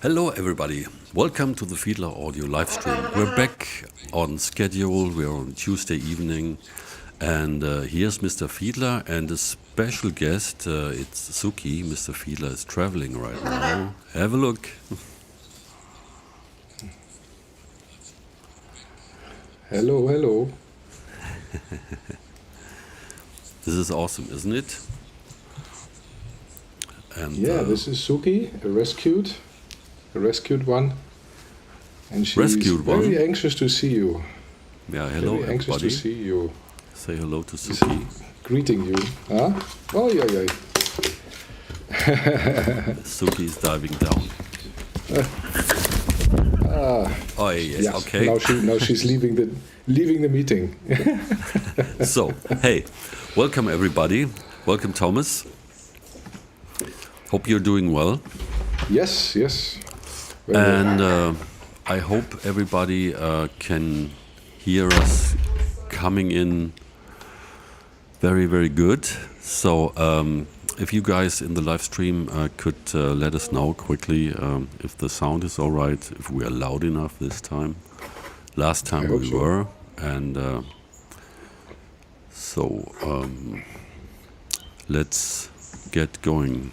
Hello everybody, welcome to the Fiedler Audio live stream. We're back on schedule, we're on Tuesday evening, and here's Mr. Fiedler and a special guest, it's Suki. Mr. Fiedler is traveling right now. Have a look. Hello, hello. This is awesome, isn't it? And this is Suki, a rescued one, and she's very anxious to see you. Yeah, hello very anxious everybody. To see you. Say hello to Suki. Greeting you. Huh? Oh, yeah. Suki is diving down. Oh, yes, okay. Now she's leaving the meeting. So, hey, welcome everybody. Welcome, Thomas. Hope you're doing well. Yes. And I hope everybody can hear us coming in very, very good. So if you guys in the live stream could let us know quickly if the sound is all right, if we are loud enough this time. Last time we were. And let's get going.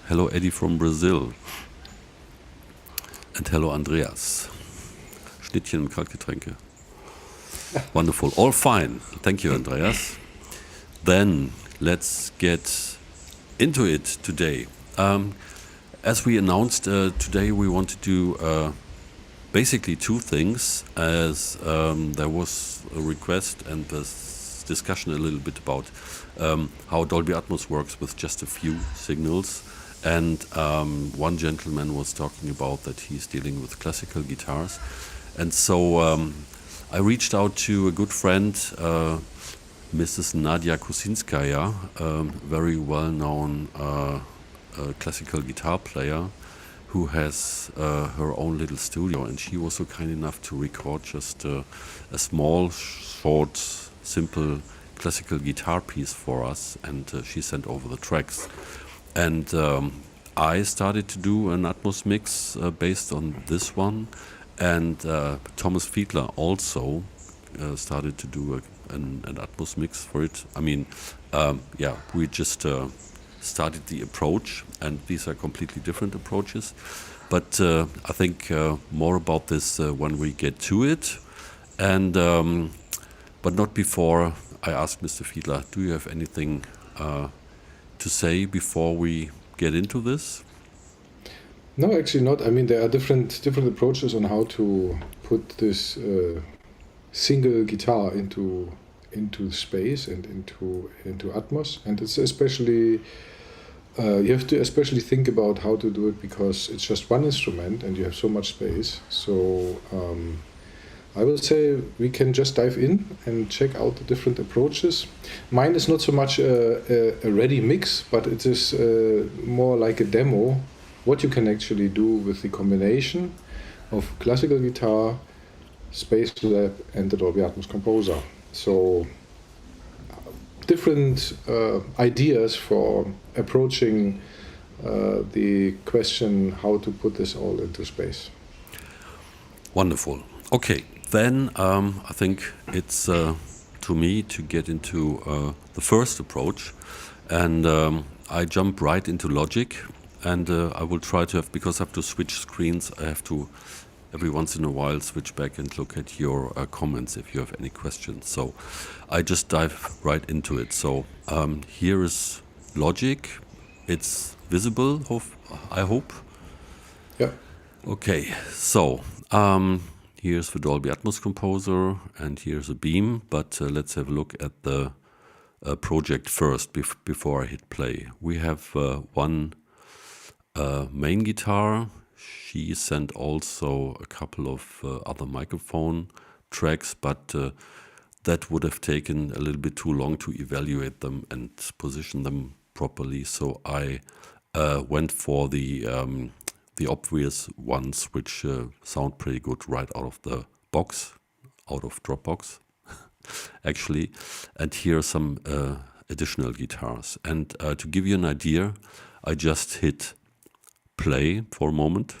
Hello, Eddie from Brazil. And hello, Andreas. Schnittchen und Kaltgetränke. Wonderful. All fine. Thank you, Andreas. Then let's get into it today. As we announced, today we want to do basically two things, as there was a request and this discussion a little bit about how Dolby Atmos works with just a few signals. And one gentleman was talking about that he's dealing with classical guitars. And so I reached out to a good friend, Mrs. Nadia Kusinskaya, very well-known classical guitar player who has her own little studio. And she was so kind enough to record just a small, short, simple classical guitar piece for us. And she sent over the tracks. And I started to do an Atmos mix based on this one, and Thomas Fiedler also started to do an Atmos mix for it. I mean, we just started the approach, and these are completely different approaches. But I think more about this when we get to it, and but not before. I asked Mr. Fiedler, do you have anything to say before we get into this? No, actually not. I mean, there are different approaches on how to put this single guitar into space and into Atmos, and it's especially you have to especially think about how to do it because it's just one instrument and you have so much space. So I will say we can just dive in and check out the different approaches. Mine is not so much a ready mix, but it is more like a demo, what you can actually do with the combination of classical guitar, Space Lab, and the Dolby Atmos Composer. So different ideas for approaching the question how to put this all into space. Wonderful. Okay. Then I think it's to me to get into the first approach, and I jump right into Logic, and I will try to have, because I have to switch screens, I have to every once in a while switch back and look at your comments if you have any questions. So I just dive right into it. So here is Logic. It's visible, I hope. Yeah. Okay, so here's the Dolby Atmos Composer, and here's a beam, but let's have a look at the project first before I hit play. We have one main guitar. She sent also a couple of other microphone tracks, but that would have taken a little bit too long to evaluate them and position them properly. So I went for the obvious ones, which sound pretty good right out of the box, out of Dropbox, actually. And here are some additional guitars. And to give you an idea, I just hit play for a moment.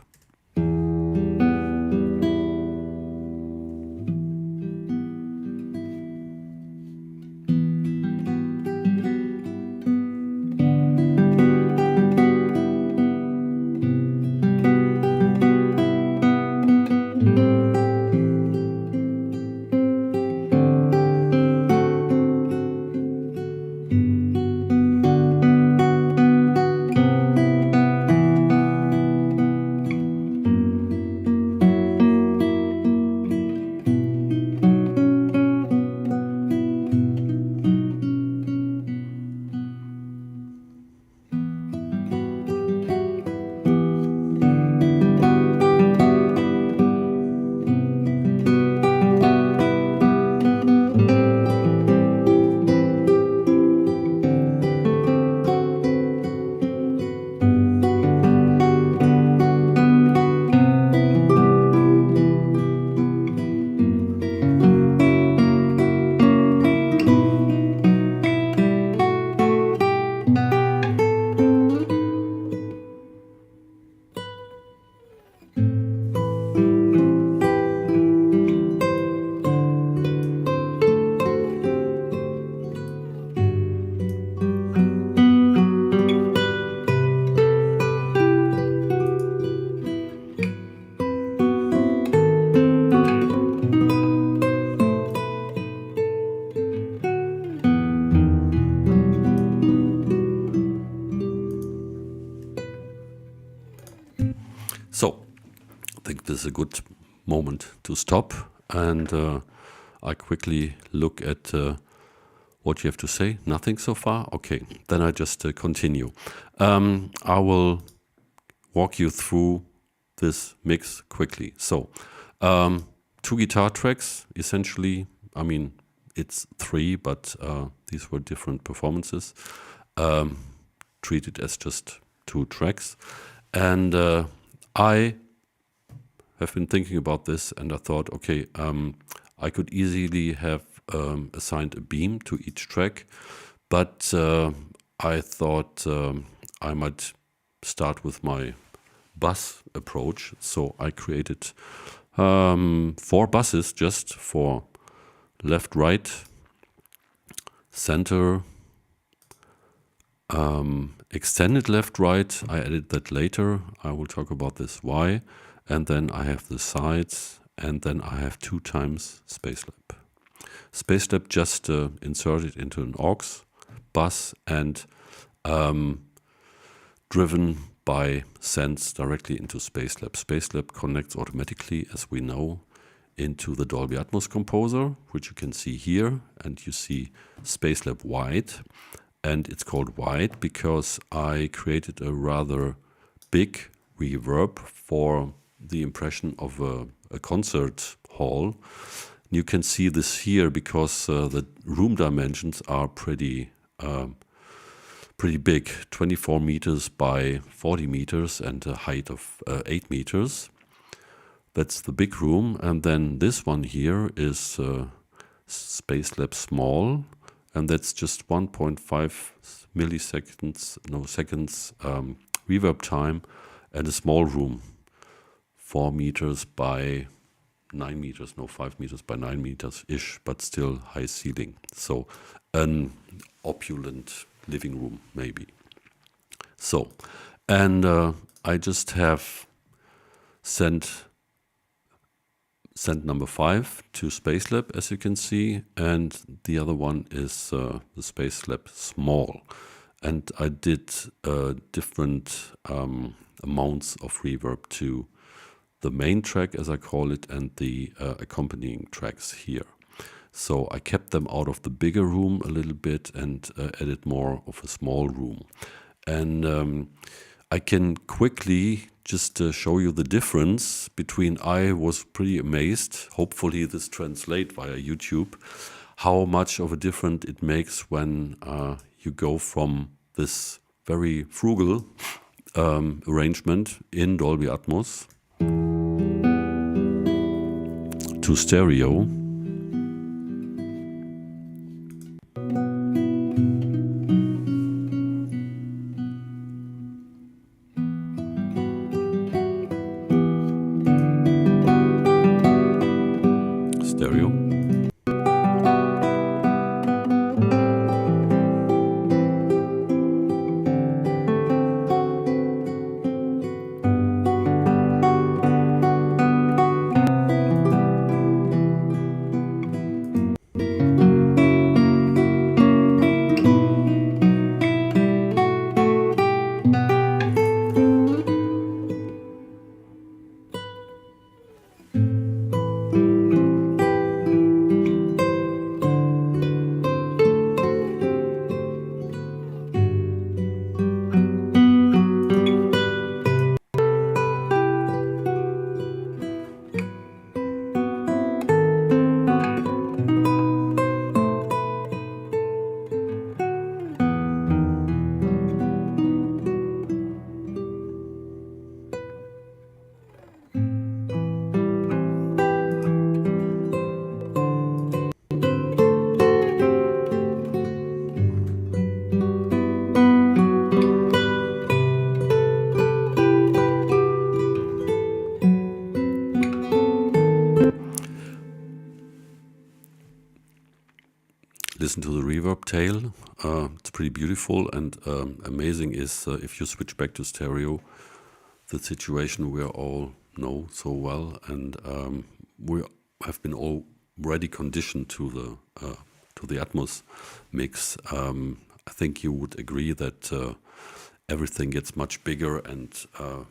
think this is a good moment to stop, and I quickly look at what you have to say. Nothing so far? Okay, then I just continue. I will walk you through this mix quickly. So, 2 guitar tracks, essentially. I mean, it's 3, but these were different performances. Treated as just 2 tracks. And I have been thinking about this, and I thought, okay, I could easily have assigned a beam to each track, but I thought I might start with my bus approach. So I created 4 buses just for left, right, center, extended left, right. I added that later. I will talk about this why. And then I have the sides, and then I have 2 times Spacelab. Spacelab just inserted into an aux bus and driven by sense directly into Spacelab. Spacelab connects automatically, as we know, into the Dolby Atmos composer, which you can see here, and you see Spacelab wide, and it's called wide because I created a rather big reverb for the impression of a concert hall. You can see this here because the room dimensions are pretty big, 24 meters by 40 meters and a height of 8 meters. That's the big room. And then this one here is Spacelab small, and that's just 1.5 seconds reverb time, and a small room, 4 meters by 9 meters, 5 meters by 9 meters-ish, but still high ceiling. So an opulent living room, maybe. So, and I just have sent number 5 to Spacelab, as you can see, and the other one is the Spacelab small. And I did different amounts of reverb to the main track, as I call it, and the accompanying tracks here. So I kept them out of the bigger room a little bit and added more of a small room. And I can quickly just show you the difference between. I was pretty amazed, hopefully this translates via YouTube, how much of a difference it makes when you go from this very frugal arrangement in Dolby Atmos to stereo. Listen to the reverb tail. It's pretty beautiful, and amazing is if you switch back to stereo, the situation we all know so well, and we have been already conditioned to the Atmos mix. I think you would agree that everything gets much bigger and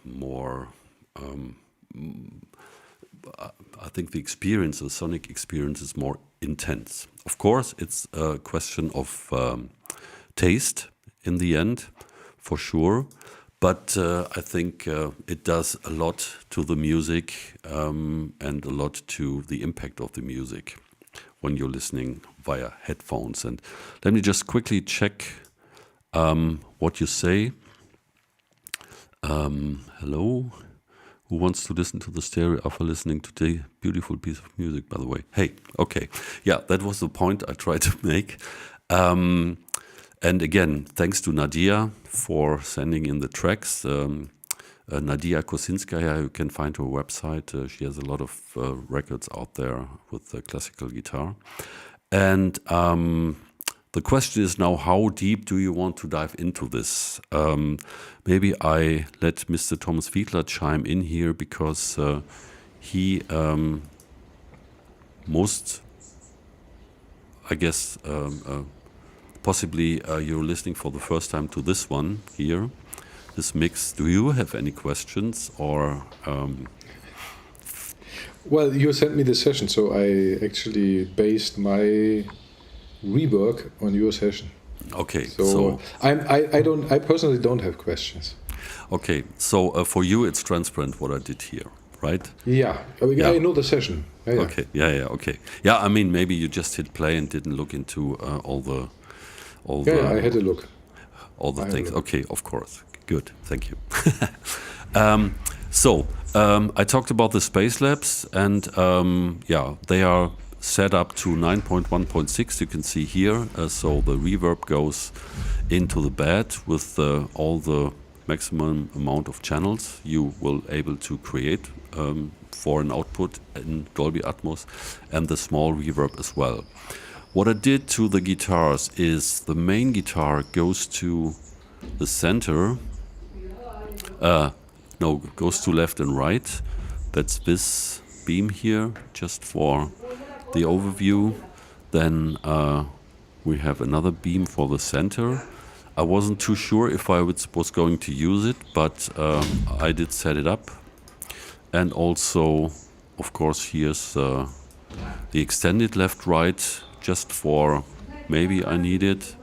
more I think the experience, the sonic experience, is more intense. Of course, it's a question of taste in the end, for sure. But I think it does a lot to the music and a lot to the impact of the music when you're listening via headphones. And let me just quickly check what you say. Hello. Who wants to listen to the stereo after listening to the beautiful piece of music, by the way? Hey, okay. Yeah, that was the point I tried to make. And again, thanks to Nadia for sending in the tracks. Nadia Kosinskaya, you can find her website. She has a lot of records out there with classical guitar. And the question is now, how deep do you want to dive into this? Maybe I let Mr. Thomas Fiedler chime in here because he possibly you're listening for the first time to this one here, this mix. Do you have any questions or? Well, you sent me the session, so I actually based my rework on your session. Okay, so I personally don't have questions. Okay, so for you it's transparent what I did here, right? Yeah, I know the session. Yeah. Okay, okay. Yeah, I mean maybe you just hit play and didn't look into all the. I had a look. All the things. Okay, of course. Good, thank you. I talked about the Space Labs, and they are set up to 9.1.6. You can see here. So the reverb goes into the bed with all the maximum amount of channels you will able to create for an output in Dolby Atmos, and the small reverb as well. What I did to the guitars is the main guitar goes to the center. Goes to left and right. That's this beam here, just for the overview. Then we have another beam for the center. I wasn't too sure if I was going to use it, but I did set it up. And also, of course, here's the extended left-right, just for maybe I need it.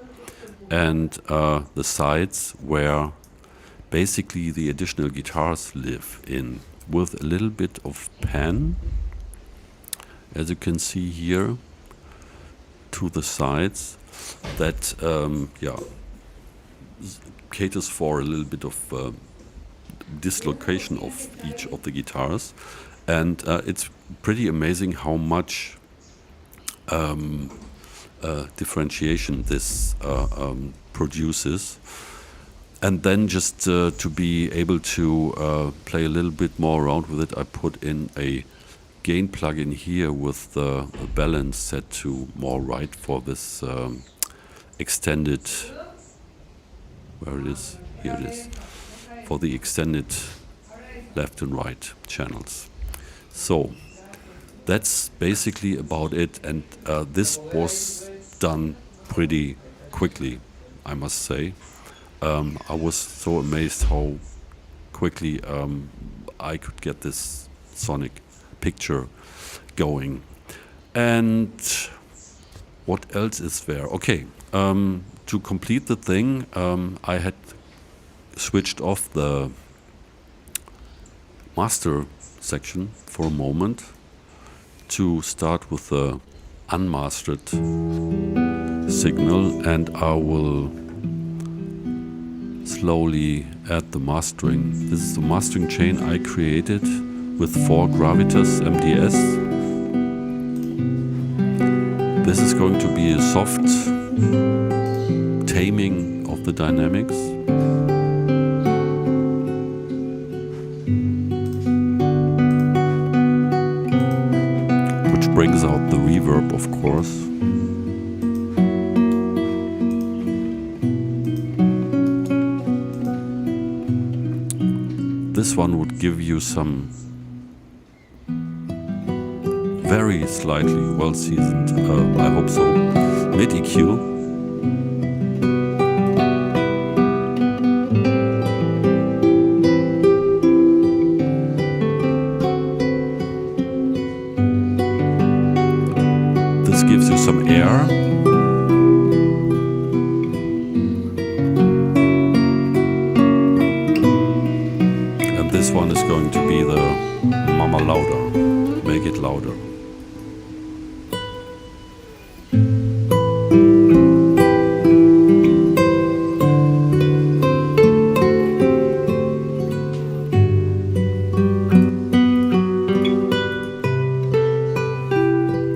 And the sides where basically the additional guitars live in, with a little bit of pan, as you can see here, to the sides, that caters for a little bit of dislocation of each of the guitars. And it's pretty amazing how much differentiation this produces. And then just to be able to play a little bit more around with it, I put in a gain plugin here with the balance set to more right for this extended, where it is, here it is, for the extended left and right channels. So that's basically about it, and this was done pretty quickly, I must say. I was so amazed how quickly I could get this sonic picture going. And what else is there? Okay, to complete the thing, I had switched off the master section for a moment to start with the unmastered signal, and I will slowly add the mastering. This is the mastering chain I created with 4 Gravitas MDS. This is going to be a soft taming of the dynamics. Which brings out the reverb, of course. This one would give you some very slightly well-seasoned, I hope so, mid-EQ. this one is going to be the Mama Louder. Make it louder.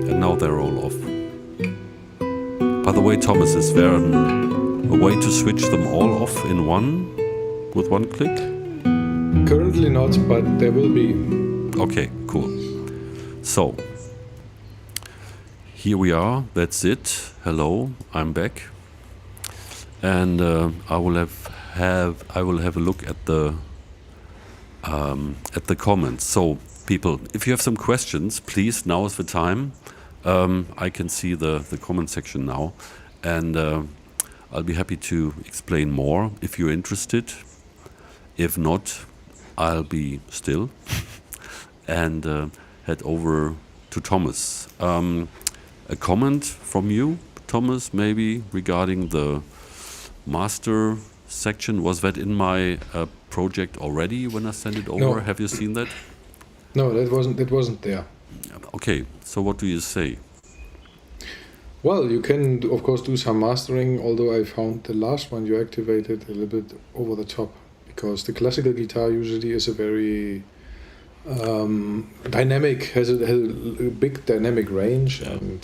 And now they're all off. By the way, Thomas, is there a way to switch them all off in one, with one click? Currently not, but there will be. Okay, cool. So, here we are, that's it. Hello, I'm back. And I will have a look at the comments. So, people, if you have some questions, please, now is the time. I can see the comment section now, and I'll be happy to explain more if you're interested. If not, I'll be still and head over to Thomas. A comment from you, Thomas, maybe regarding the master section. Was that in my project already when I sent it over? No. Have you seen that? No, that wasn't there. Okay, so what do you say? Well, you can of course do some mastering, although I found the last one you activated a little bit over the top, because the classical guitar usually is a very dynamic, has a big dynamic range, Yeah. and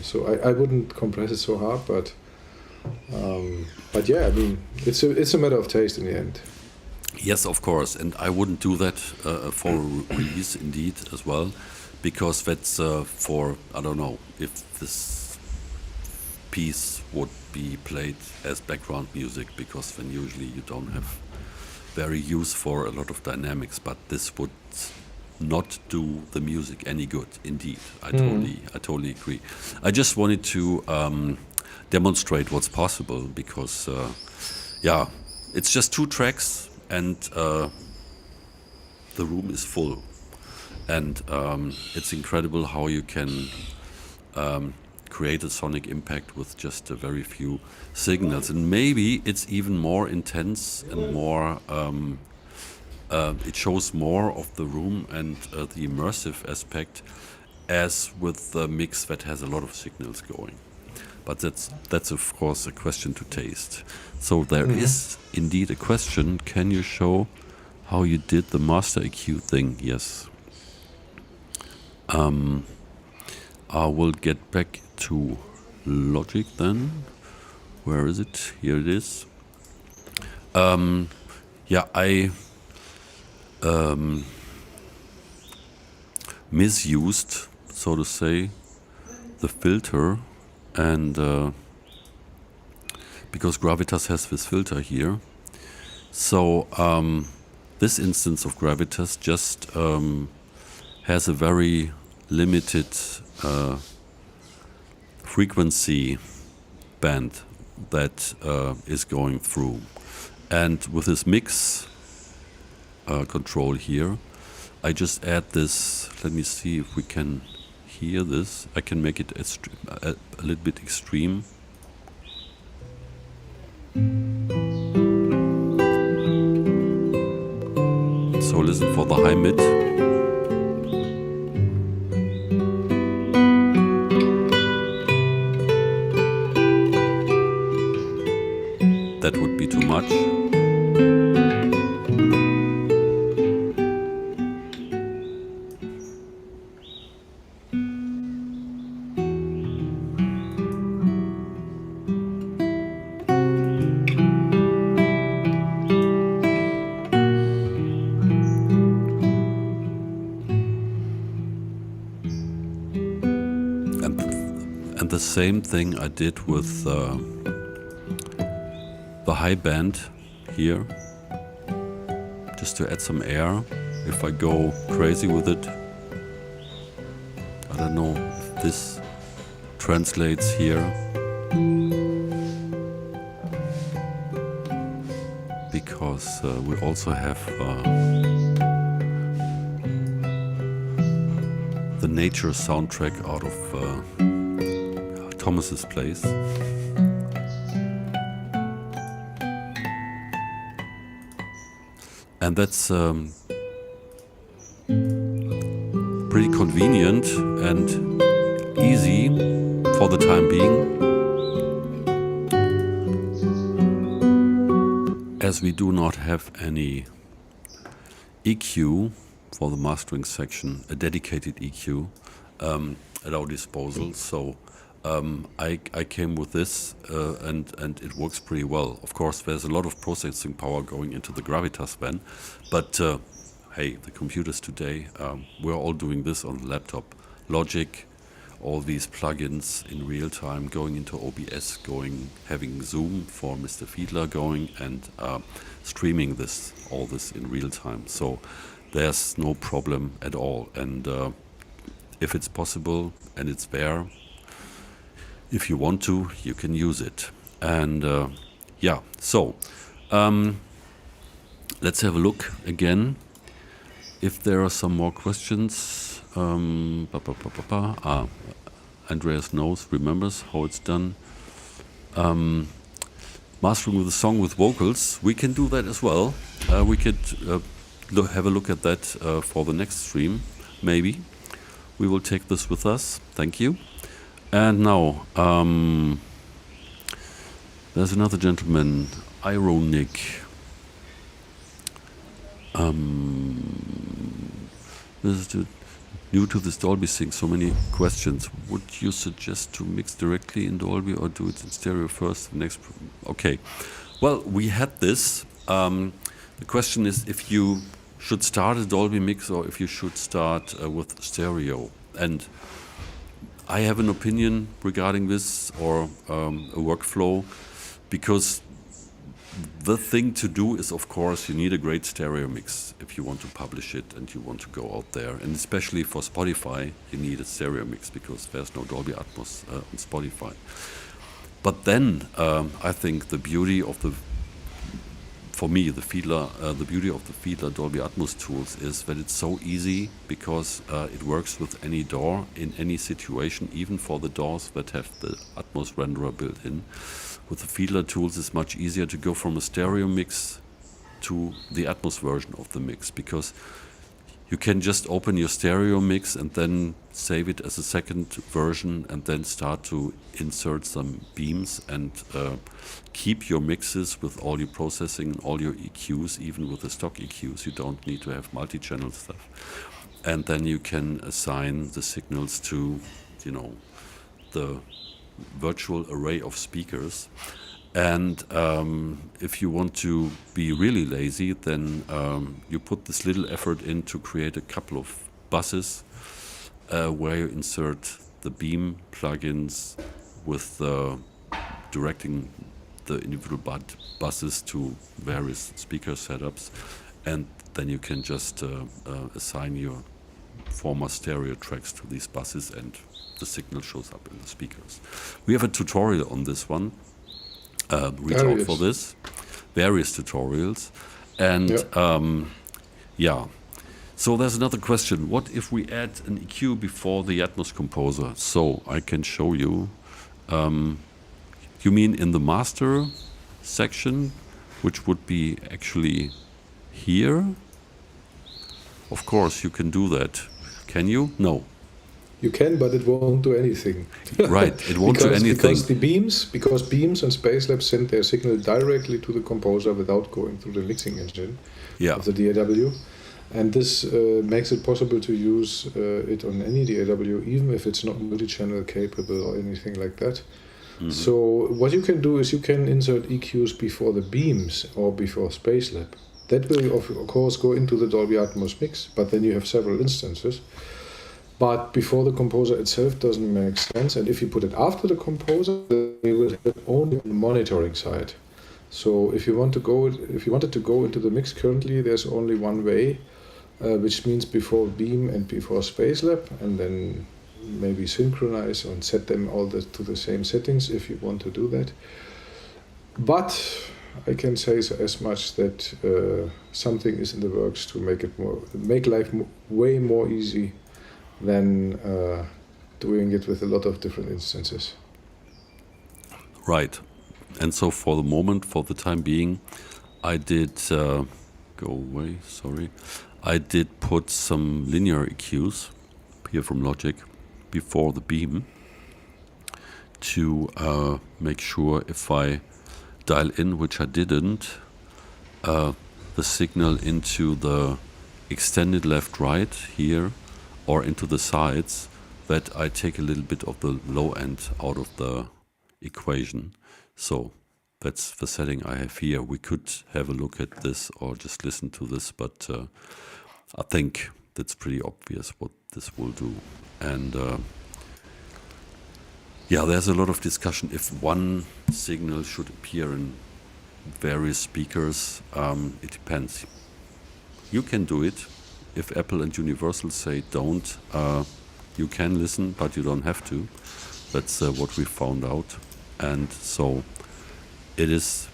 so I wouldn't compress it so hard, but yeah, I mean it's a matter of taste in the end. Yes, of course, and I wouldn't do that for release indeed as well, because that's for, I don't know, if this piece would be played as background music, because then usually you don't have very use for a lot of dynamics, but this would not do the music any good, indeed. I totally agree. I just wanted to demonstrate what's possible, because yeah, it's just 2 tracks, and the room is full, and it's incredible how you can create a sonic impact with just a very few signals, and maybe it's even more intense and more it shows more of the room and the immersive aspect, as with the mix that has a lot of signals going. But that's of course a question to taste. So there is indeed a question. Can you show how you did the master EQ thing? Yes. I will get back to Logic then. Where is it? Here it is. Yeah, I misused, so to say, the filter, and because Gravitas has this filter here, so this instance of Gravitas just has a very limited frequency band that is going through, and with this mix control here, I just add this. Let me see if we can hear this. I can make it a little bit extreme. So listen for the high mid. That would be too much. And the same thing I did with the high band here, just to add some air. If I go crazy with it, I don't know if this translates here, because we also have the nature soundtrack out of Thomas's place. And that's pretty convenient and easy for the time being, as we do not have any EQ for the mastering section, a dedicated EQ at our disposal. So I came with this and it works pretty well. Of course, there's a lot of processing power going into the Gravitas then, but hey, the computers today, we're all doing this on the laptop. Logic, all these plugins in real time, going into OBS, having Zoom for Mr. Fiedler going, and streaming all this in real time. So there's no problem at all. And if it's possible and it's there, if you want to, you can use it. And yeah, so let's have a look again. If there are some more questions, Andreas remembers how it's done. Mastering with a song with vocals, we can do that as well. We could have a look at that for the next stream, maybe. We will take this with us. Thank you. And now, there's another gentleman, Ironic. This is new to this Dolby thing, so many questions. Would you suggest to mix directly in Dolby or do it in stereo first? Okay. Well, we had this. The question is if you should start a Dolby mix or if you should start with stereo. And I have an opinion regarding this, or a workflow, because the thing to do is, of course, you need a great stereo mix if you want to publish it and you want to go out there. And especially for Spotify, you need a stereo mix because there's no Dolby Atmos on Spotify. But then I think the beauty of the beauty of the Fiedler Dolby Atmos tools is that it's so easy because it works with any DAW in any situation, even for the DAWs that have the Atmos renderer built in. With the Fiedler tools, it's much easier to go from a stereo mix to the Atmos version of the mix, because you can just open your stereo mix and then save it as a second version and then start to insert some beams and keep your mixes with all your processing and all your EQs, even with the stock EQs. You don't need to have multi-channel stuff. And then you can assign the signals to, the virtual array of speakers. And if you want to be really lazy, then you put this little effort in to create a couple of buses where you insert the beam plugins with directing the individual buses to various speaker setups, and then you can just assign your former stereo tracks to these buses and the signal shows up in the speakers. We have a tutorial on this one. Reach out for this. Various tutorials. And yeah. So there's another question. What if we add an EQ before the Atmos Composer? So I can show you. You mean in the master section, which would be actually here? Of course, you can do that. Can you? No. You can, but it won't do anything. Right, it won't do anything. Because beams and Spacelab send their signal directly to the composer without going through the mixing engine of the DAW. And this makes it possible to use it on any DAW, even if it's not multi-channel capable or anything like that. Mm-hmm. So what you can do is you can insert EQs before the beams or before Spacelab. That will, of course, go into the Dolby Atmos mix, but then you have several instances. But before the composer itself doesn't make sense, and if you put it after the composer, you will have it only on the monitoring side. So if you wanted to go into the mix currently, there's only one way, which means before Beam and before Spacelab, and then maybe synchronize and set them all to the same settings if you want to do that. But I can say as much that something is in the works to make life way more easy than doing it with a lot of different instances. Right. And so for the moment, for the time being, I did go away, sorry. I did put some linear EQs here from Logic before the beam to make sure if I dial in, which I didn't, the signal into the extended left-right here or into the sides, that I take a little bit of the low end out of the equation. So that's the setting I have here. We could have a look at this or just listen to this, but I think that's pretty obvious what this will do. And yeah, there's a lot of discussion if one signal should appear in various speakers. It depends. You can do it. If Apple and Universal say don't, you can listen, but you don't have to. That's what we found out. And so it is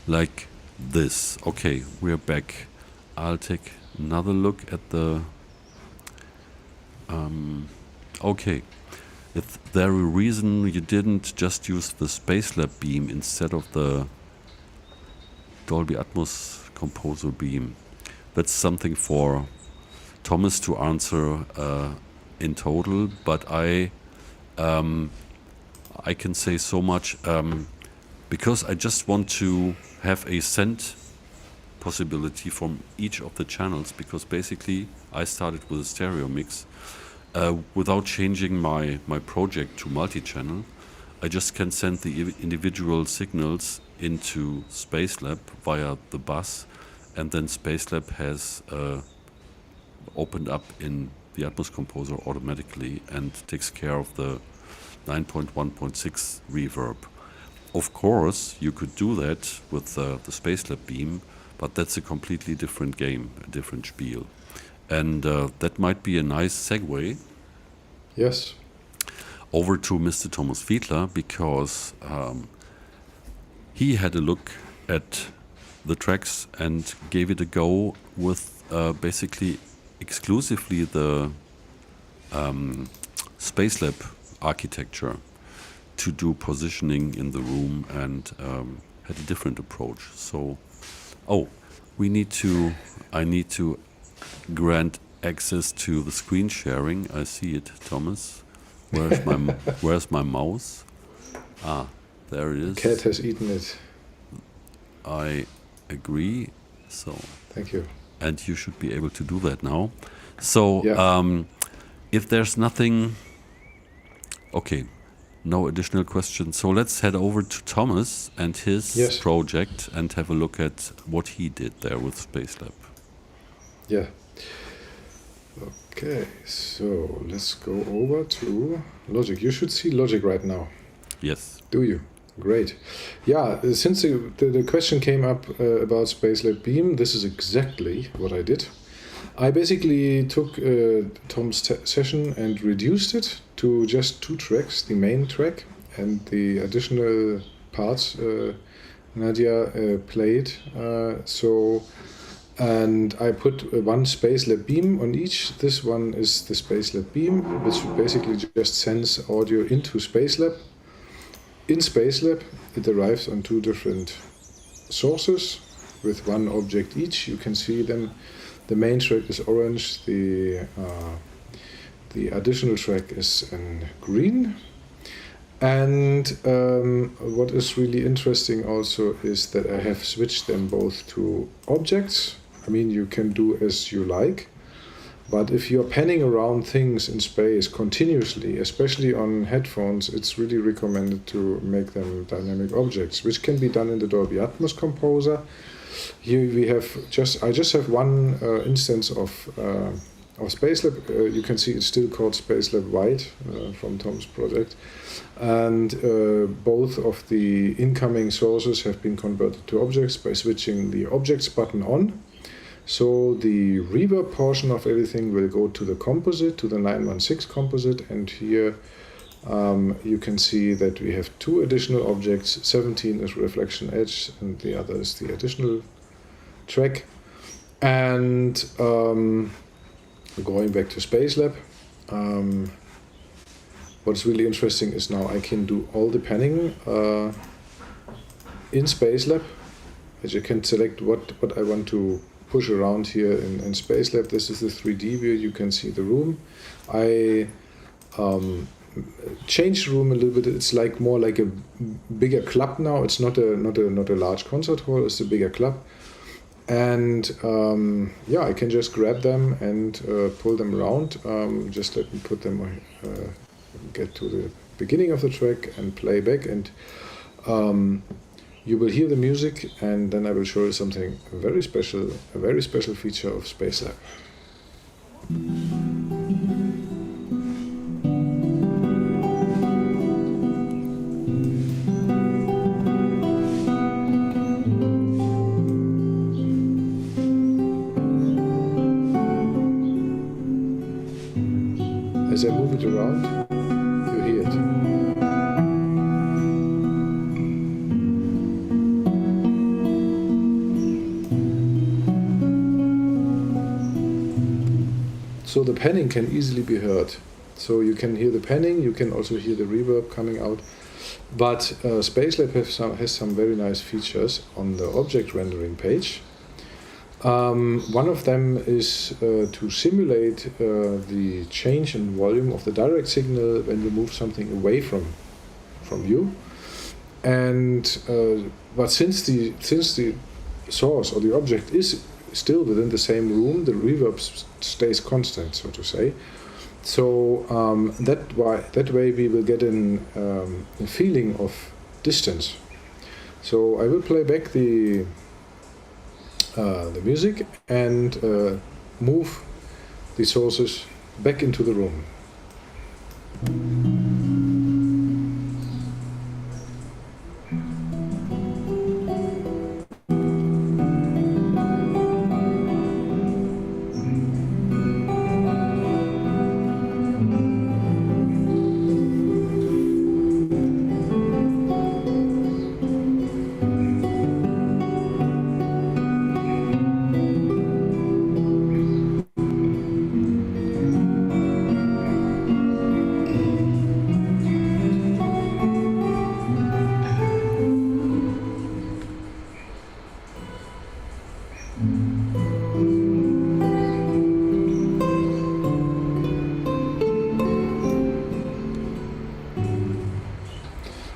like this. Okay, we're back. I'll take another look at the... okay. Is there a reason you didn't just use the Spacelab beam instead of the Dolby Atmos Composer beam? That's something for Thomas to answer in total, but I can say so much because I just want to have a send possibility from each of the channels, because basically I started with a stereo mix without changing my project to multi-channel. I just can send the individual signals into Spacelab via the bus, and then Spacelab has opened up in the Atmos Composer automatically and takes care of the 9.1.6 reverb. Of course, you could do that with the Spacelab beam, but that's a completely different game, a different spiel. And that might be a nice segue. Yes. Over to Mr. Thomas Fiedler, because he had a look at the tracks and gave it a go with basically exclusively the Spacelab architecture to do positioning in the room, and had a different approach. So, I need to grant access to the screen sharing. I see it, Thomas. Where's my mouse? Ah, there it is. The cat has eaten it. I agree. So thank you. And you should be able to do that now. So yeah. If there's nothing, okay, no additional questions. So let's head over to Thomas and his project and have a look at what he did there with Spacelab. Yeah. Okay, so let's go over to Logic. You should see Logic right now. Yes. Do you? Great. Yeah, since the question came up about Spacelab Beam, this is exactly what I did. I basically took Tom's session and reduced it to just 2 tracks, the main track and the additional parts Nadia played. And I put one Spacelab beam on each. This one is the Spacelab beam, which basically just sends audio into Spacelab. In Spacelab, it arrives on 2 different sources with 1 object each. You can see them. The main track is orange. The additional track is in green. And what is really interesting also is that I have switched them both to objects. I mean, you can do as you like, but if you're panning around things in space continuously, especially on headphones, it's really recommended to make them dynamic objects, which can be done in the Dolby Atmos Composer. Here we have I just have one instance of Spacelab. You can see it's still called Spacelab White from Tom's project. And both of the incoming sources have been converted to objects by switching the objects button on. So the reverb portion of everything will go to the composite, to the 916 composite, and here you can see that we have 2 additional objects. 17 is reflection edge and the other is the additional track. And going back to Spacelab, what's really interesting is now I can do all the panning in Spacelab as you can select what I want to push around here in Spacelab. This is the 3D view. You can see the room. I changed the room a little bit. It's like more like a bigger club now. It's not a large concert hall. It's a bigger club. And I can just grab them and pull them around. Just let me put them, get to the beginning of the track and play back. And you will hear the music, and then I will show you something very special, a very special feature of Spacelab. As I move it around, you hear it. So the panning can easily be heard. So you can hear the panning, you can also hear the reverb coming out. But Spacelab has some very nice features on the object rendering page. One of them is to simulate the change in volume of the direct signal when you move something away from you. And but since the source or the object is still within the same room, the reverb stays constant, so to say. So that way we will get a feeling of distance. So I will play back the music and move the sources back into the room.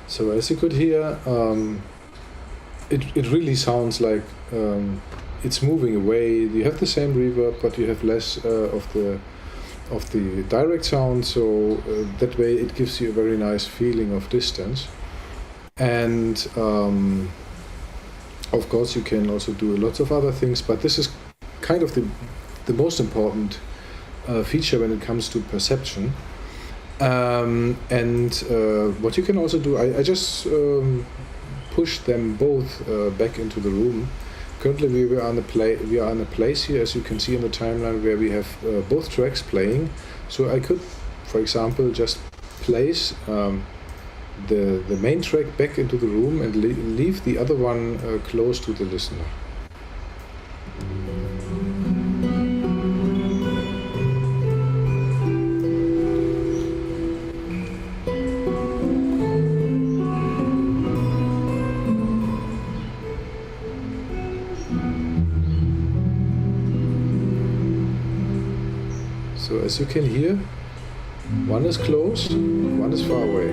So as you could hear, it really sounds like it's moving away. You have the same reverb, but you have less of the direct sound. So that way, it gives you a very nice feeling of distance. And of course, you can also do lots of other things. But this is kind of the most important feature when it comes to perception. What you can also do, I just push them both back into the room. Currently we are in a place here, as you can see in the timeline, where we have both tracks playing. So I could, for example, just place the main track back into the room and leave the other one close to the listener. So as you can hear, one is close, one is far away.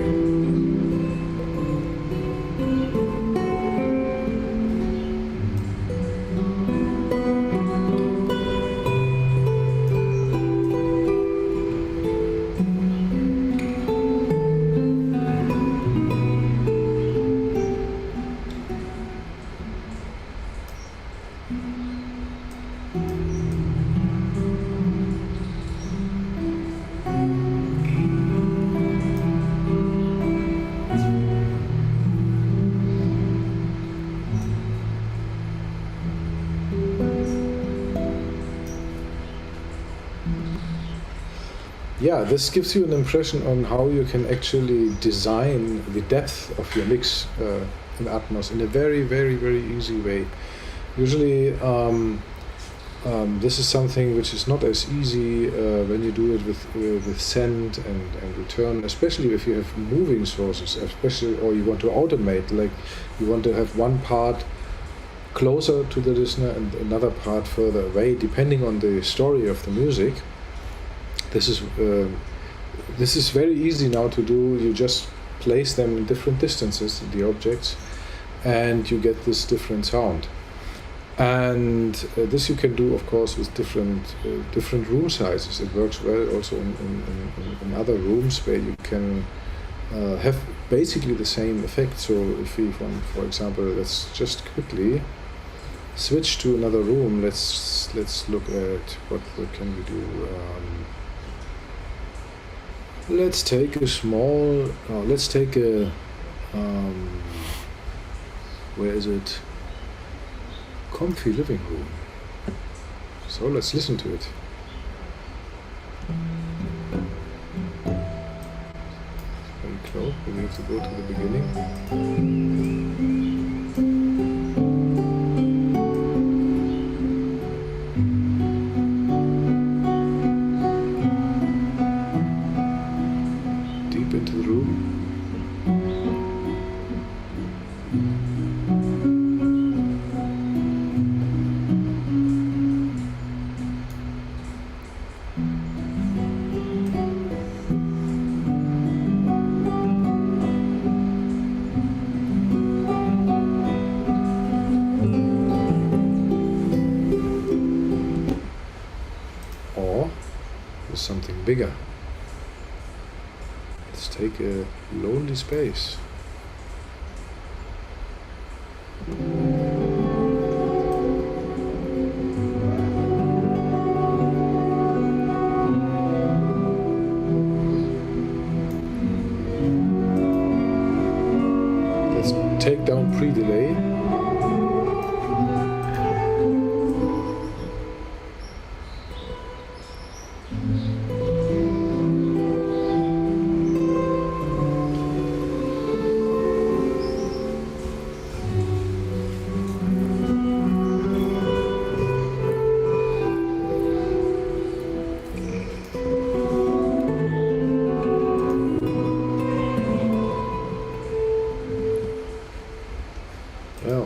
Yeah, this gives you an impression on how you can actually design the depth of your mix in Atmos in a very, very, very easy way. Usually, this is something which is not as easy when you do it with send and return, especially if you have moving sources, especially, or you want to automate, like you want to have one part closer to the listener and another part further away, depending on the story of the music. This is very easy now to do. You just place them in different distances, the objects, and you get this different sound. And this you can do, of course, with different room sizes. It works well also in other rooms where you can have basically the same effect. So if we want, for example, let's just quickly switch to another room. Let's look at what can we do. Let's take a small. Let's take a. Where is it? Comfy living room. So let's listen to it. Very close. We have to go to the beginning. Deep into the room. Something bigger. Let's take a lonely space. Let's take down pre-delay.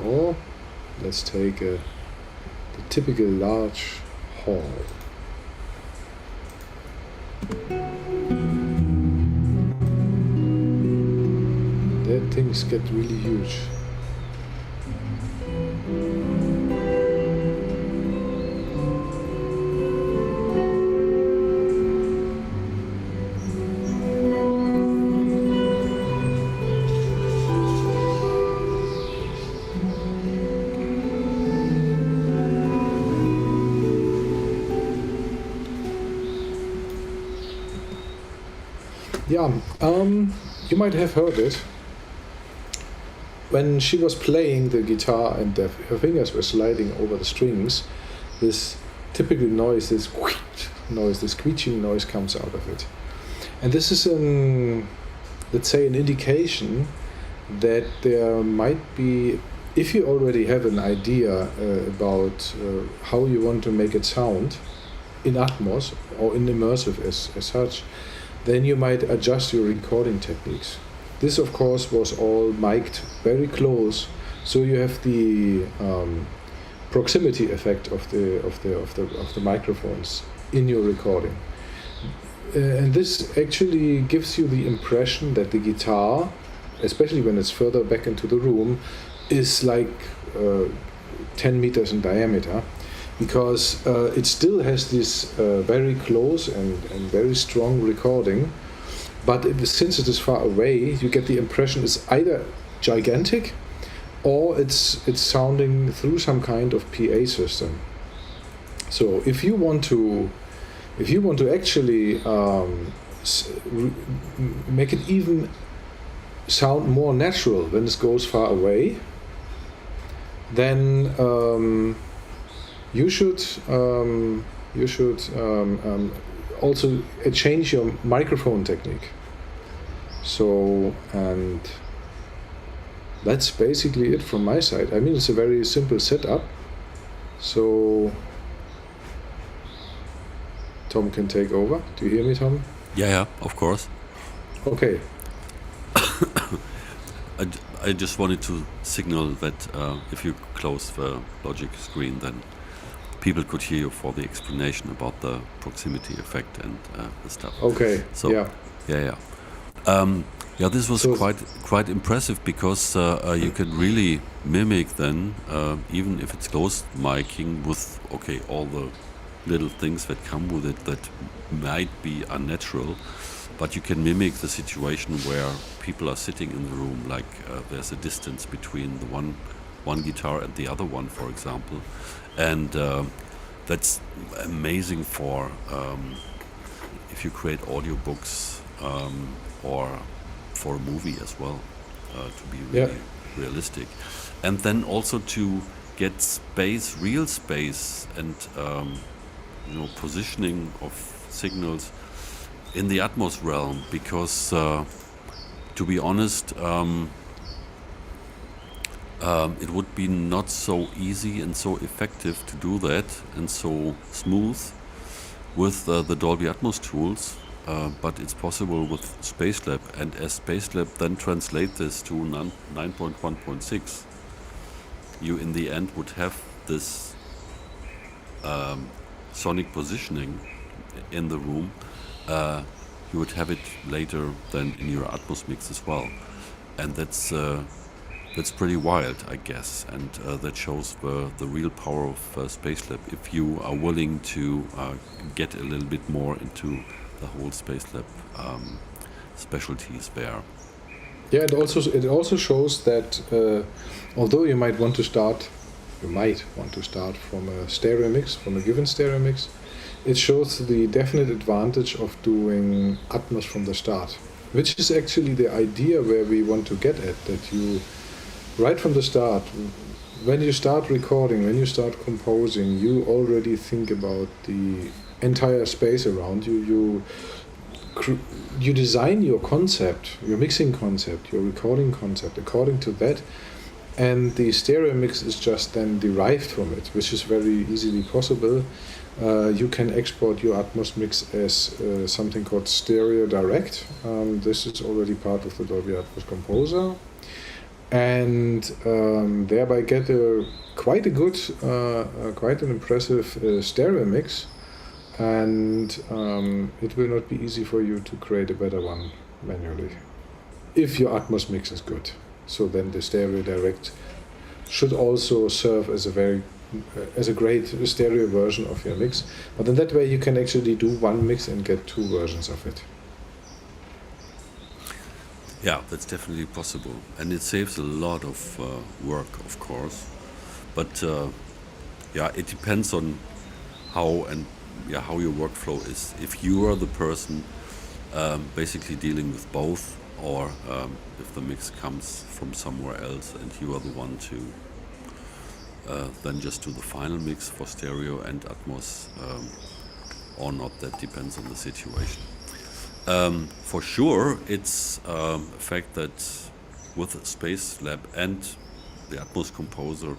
Or let's take the typical large hall. There things get really huge. Yeah, you might have heard it. When she was playing the guitar and her fingers were sliding over the strings, this typical noise, this screeching noise comes out of it. And this is let's say an indication that there might be, if you already have an idea about how you want to make it sound in Atmos or in Immersive as such, then you might adjust your recording techniques. This, of course, was all mic'd very close, so you have the proximity effect of the microphones in your recording, and this actually gives you the impression that the guitar, especially when it's further back into the room, is like 10 meters in diameter. Because it still has this very close and very strong recording, but since it is far away, you get the impression it's either gigantic or it's sounding through some kind of PA system. So if you want to actually make it even sound more natural when it goes far away, then you should also change your microphone technique. So, and that's basically it from my side. I mean, it's a very simple setup. So, Tom can take over. Do you hear me, Tom? Yeah, of course. Okay. I just wanted to signal that if you close the Logic screen, then people could hear you for the explanation about the proximity effect and the stuff. Okay. So, yeah. This was So- quite impressive because you can really mimic then, even if it's closed miking with all the little things that come with it that might be unnatural, but you can mimic the situation where people are sitting in the room, like there's a distance between the one guitar and the other one, for example, and that's amazing for if you create audiobooks or for a movie as well, to be really realistic, and then also to get space, real space, and positioning of signals in the Atmos realm, because to be honest, it would be not so easy and so effective to do that and so smooth with the Dolby Atmos tools, but it's possible with Spacelab, and as Spacelab then translate this to 9.1.6, you in the end would have this sonic positioning in the room. You would have it later then in your Atmos mix as well, and that's pretty wild, I guess, and that shows the real power of Spacelab, if you are willing to get a little bit more into the whole Spacelab specialties there. Yeah, it also shows that although you might want to start from a stereo mix, from a given stereo mix, it shows the definite advantage of doing Atmos from the start, which is actually the idea where we want to get at, that you, right from the start, when you start recording, when you start composing, you already think about the entire space around you. You design your concept, your mixing concept, your recording concept according to that, and the stereo mix is just then derived from it, which is very easily possible. You can export your Atmos mix as something called Stereo Direct. This is already part of the Dolby Atmos Composer, and thereby get quite an impressive stereo mix. And it will not be easy for you to create a better one manually, if your Atmos mix is good. So then the Stereo Direct should also serve as a great stereo version of your mix. But in that way you can actually do one mix and get two versions of it. Yeah, that's definitely possible, and it saves a lot of work, of course. But it depends on how your workflow is. If you are the person basically dealing with both, or if the mix comes from somewhere else and you are the one to then just do the final mix for stereo and Atmos, or not, that depends on the situation. For sure, it's a fact that with Spacelab and the Atmos Composer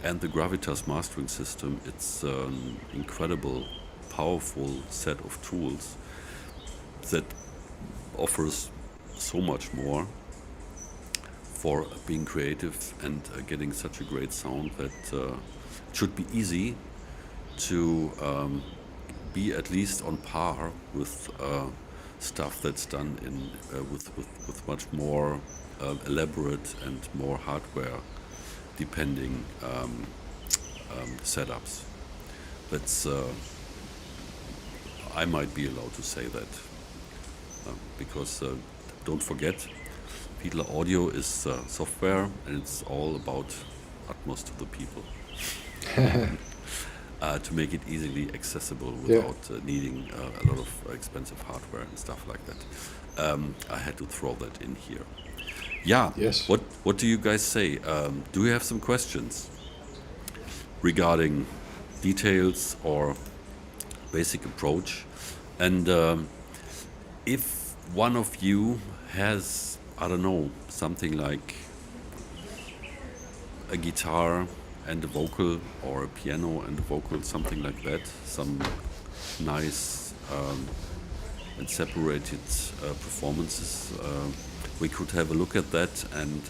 and the Gravitas mastering system, it's an incredible, powerful set of tools that offers so much more for being creative and getting such a great sound, that it should be easy to be at least on par with stuff that's done with much more elaborate and more hardware depending setups. That's I might be allowed to say that, because don't forget, Fiedler Audio is software, and it's all about Atmos to the people. To make it easily accessible without needing a lot of expensive hardware and stuff like that. I had to throw that in here. Yeah. Yes. What do you guys say? Do you have some questions regarding details or basic approach? And if one of you has, I don't know, something like a guitar and a vocal, or a piano and a vocal, something like that, some nice and separated performances, we could have a look at that and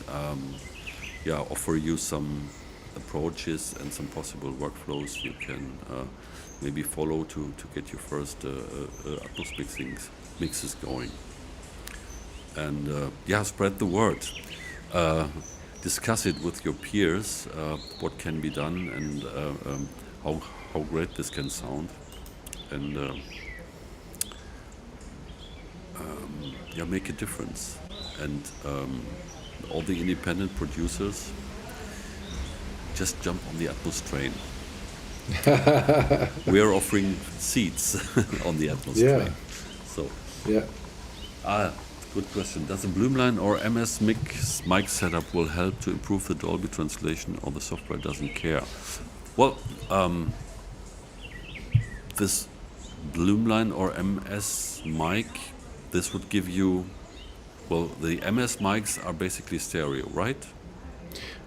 offer you some approaches and some possible workflows you can maybe follow to get your first Atmos mixes going. And spread the word. Discuss it with your peers, what can be done and how great this can sound. And make a difference. And all the independent producers, just jump on the Atmos train. We are offering seats on the Atmos train. So, good question. Does the Bloomline or MS mic setup will help to improve the Dolby translation, or the software doesn't care? Well, this Bloomline or MS mic, this would give you, well, the MS mics are basically stereo, right?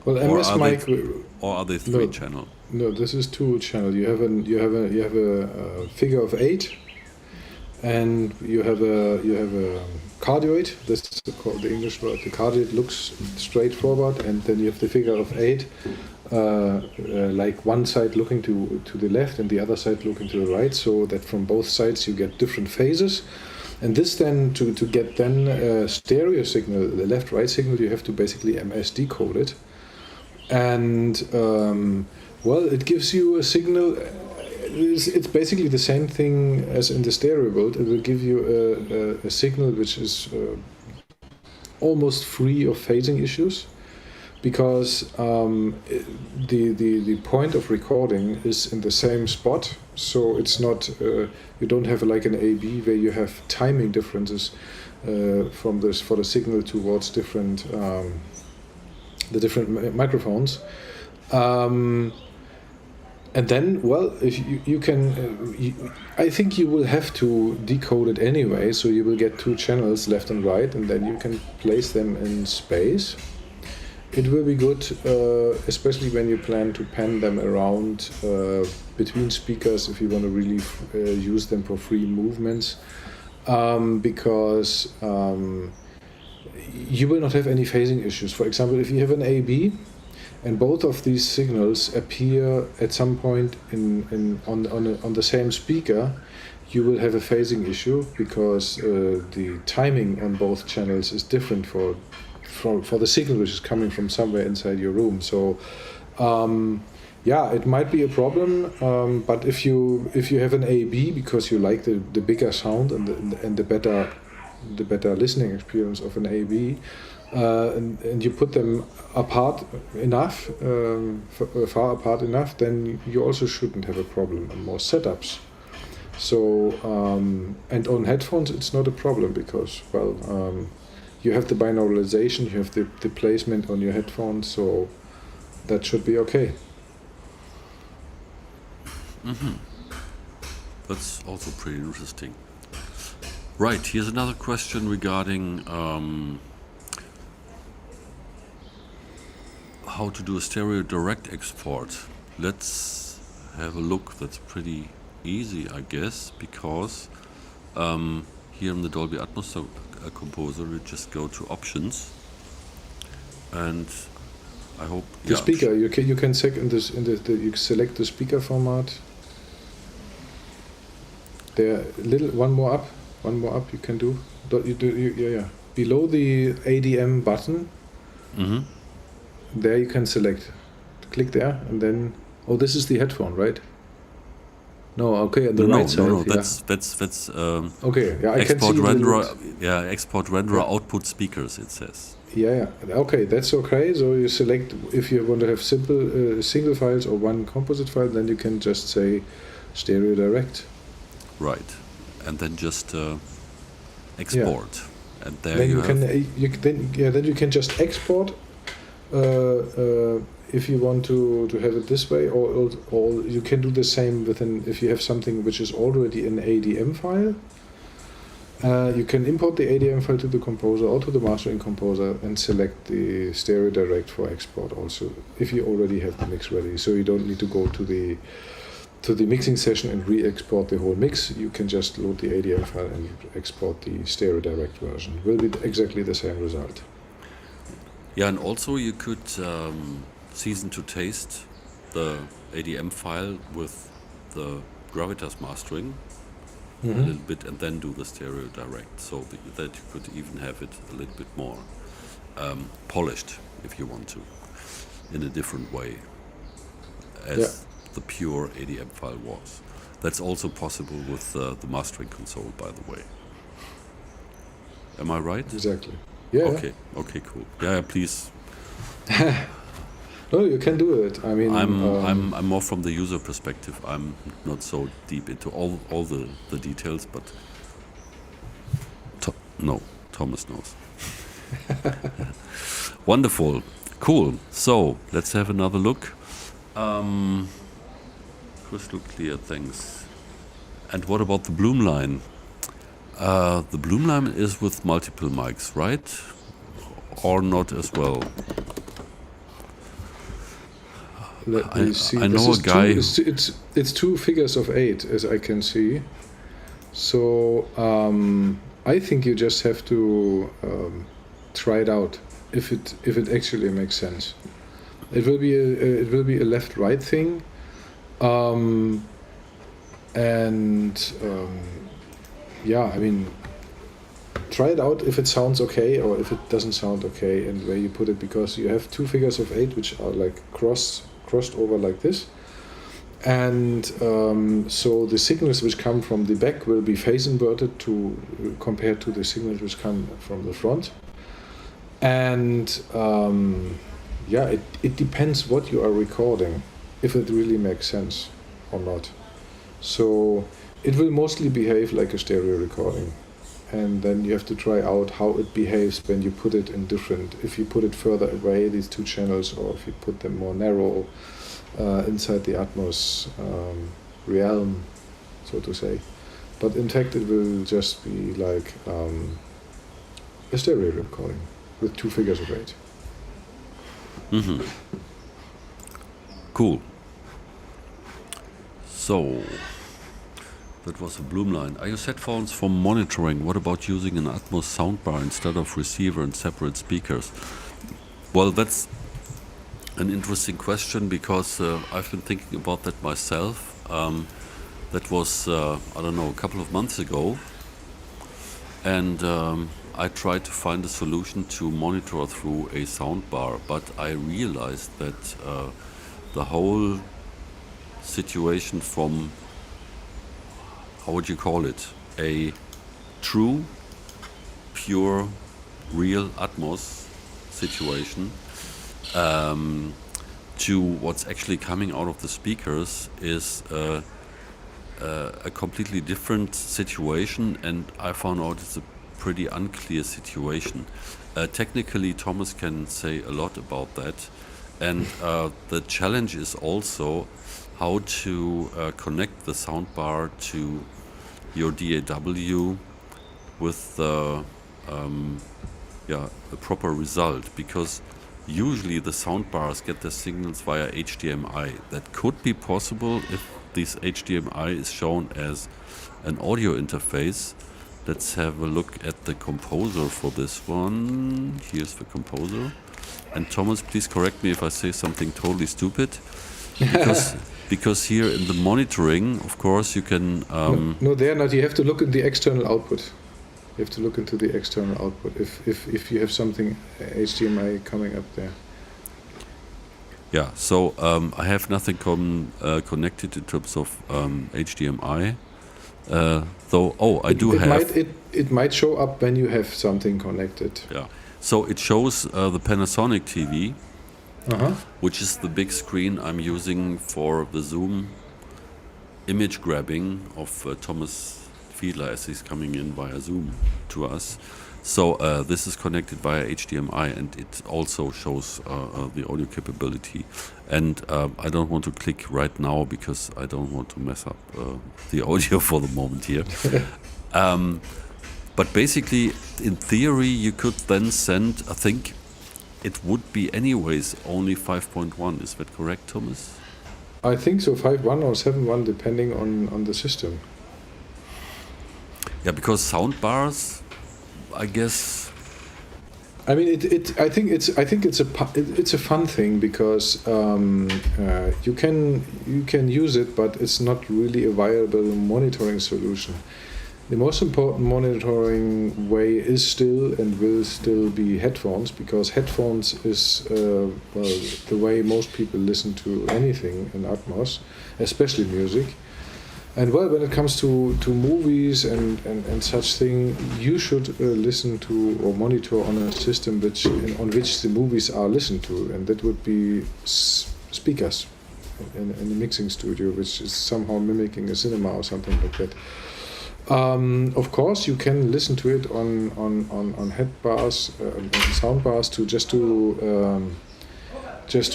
Well, MS mic, or are they 3-channel? No, this is 2-channel. You have a figure of 8, and you have a cardioid. This is called the English word. The cardioid looks straight forward, and then you have the figure of 8, like one side looking to the left and the other side looking to the right, so that from both sides you get different phases. And this then, to get then a stereo signal, the left-right signal, you have to basically MS decode it. And, it gives you a signal. It's basically the same thing as in the stereo world. It will give you a signal which is almost free of phasing issues, because the point of recording is in the same spot. So it's not, you don't have like an A/B where you have timing differences for the signal towards the different microphones. And then, if you can, I think you will have to decode it anyway, so you will get 2 channels left and right, and then you can place them in space. It will be good, especially when you plan to pan them around between speakers, if you want to really use them for free movements, because you will not have any phasing issues. For example, if you have an A/B, and both of these signals appear at some point on the same speaker, you will have a phasing issue, because the timing on both channels is different for the signal which is coming from somewhere inside your room. So it might be a problem, but if you have an A/B because you like the bigger sound and the better listening experience of an A/B, and you put them apart enough, far apart enough, then you also shouldn't have a problem on most setups. So, and on headphones it's not a problem, because, you have the binauralization, you have the placement on your headphones, so that should be okay. Mm-hmm. That's also pretty interesting. Right, here's another question regarding how to do a stereo direct export. Let's have a look. That's pretty easy, I guess, because here in the Dolby Atmos composer, you just go to options, and I hope the speaker. You can you select the speaker format. There, one more up. You can do. Below the ADM button. Mm-hmm. There you can select. Click there, and then. Oh, this is the headphone, right? No, okay, on the right side. No, that's okay, yeah, I export can see renderer. Export renderer output speakers. It says. Yeah. Okay, that's okay. So you select if you want to have simple single files or one composite file, then you can just say stereo direct. Right, and then just export, and there then then you can just export. If you want to have it this way, or you can do the same if you have something which is already an ADM file. You can import the ADM file to the composer or to the mastering composer and select the stereo direct for export also, if you already have the mix ready. So you don't need to go to to the mixing session and re-export the whole mix, you can just load the ADM file and export the stereo direct version. Will be exactly the same result. Yeah, and also you could season to taste the ADM file with the Gravitas mastering a little bit and then do the stereo direct, so that you could even have it a little bit more polished, if you want to, in a different way as the pure ADM file was. That's also possible with the mastering console, by the way. Am I right? Exactly. Yeah. Okay, cool. Yeah, please. No, you can do it. I mean, I'm more from the user perspective. I'm not so deep into all the details, but Thomas knows. Wonderful, cool. So let's have another look. Crystal clear, thanks. And what about the Bloom line? The Bloom line is with multiple mics, right? Or not as well? Let me see. I know a guy. It's 2 figures of 8, as I can see. So I think you just have to try it out if it actually makes sense. It will be a left-right thing, yeah. I mean, try it out if it sounds okay or if it doesn't sound okay, and where you put it, because you have 2 figures of 8 which are like crossed over like this, and so the signals which come from the back will be phase inverted compared to the signals which come from the front, and yeah, it depends what you are recording, if it really makes sense or not. So it will mostly behave like a stereo recording, and then you have to try out how it behaves when you put it in different, if you put it further away, these 2 channels, or if you put them more narrow inside the Atmos realm, so to say. But in fact it will just be like a stereo recording with 2 figures of 8. Cool. So that was a Bloom line. Are your headphones for monitoring? What about using an Atmos soundbar instead of receiver and separate speakers? Well, that's an interesting question, because I've been thinking about that myself. That was, I don't know, a couple of months ago. And I tried to find a solution to monitor through a soundbar, but I realized that the whole situation from, how would you call it, a true, pure, real Atmos situation to what's actually coming out of the speakers is a completely different situation, and I found out it's a pretty unclear situation. Technically, Thomas can say a lot about that, and the challenge is also how to connect the soundbar to your DAW with a proper result, because usually the soundbars get their signals via HDMI. That could be possible if this HDMI is shown as an audio interface. Let's have a look at the composer for this one. Here's the composer. And Thomas, please correct me if I say something totally stupid, because here in the monitoring, of course, you can... No, they're not. You have to look in the external output. You have to look into the external output if you have something HDMI coming up there. Yeah, so I have nothing connected in terms of HDMI. Though, I do have... It might show up when you have something connected. Yeah, so it shows the Panasonic TV, which is the big screen I'm using for the Zoom image grabbing of Thomas Fiedler as he's coming in via Zoom to us. So this is connected via HDMI, and it also shows the audio capability. And I don't want to click right now because I don't want to mess up the audio for the moment here. But basically, in theory, you could then send, I think it would be anyways only 5.1. Is that correct, Thomas? I think so, 5.1 or 7.1, depending on the system. Yeah, because soundbars, I guess. I mean, I think it's a fun thing because you can use it, but it's not really a viable monitoring solution. The most important monitoring way is still and will still be headphones, because headphones is the way most people listen to anything in Atmos, especially music. And well, when it comes to movies and such thing, you should listen to or monitor on a system on which the movies are listened to, and that would be speakers in the mixing studio, which is somehow mimicking a cinema or something like that. Of course, you can listen to it on head bars, sound bars, just to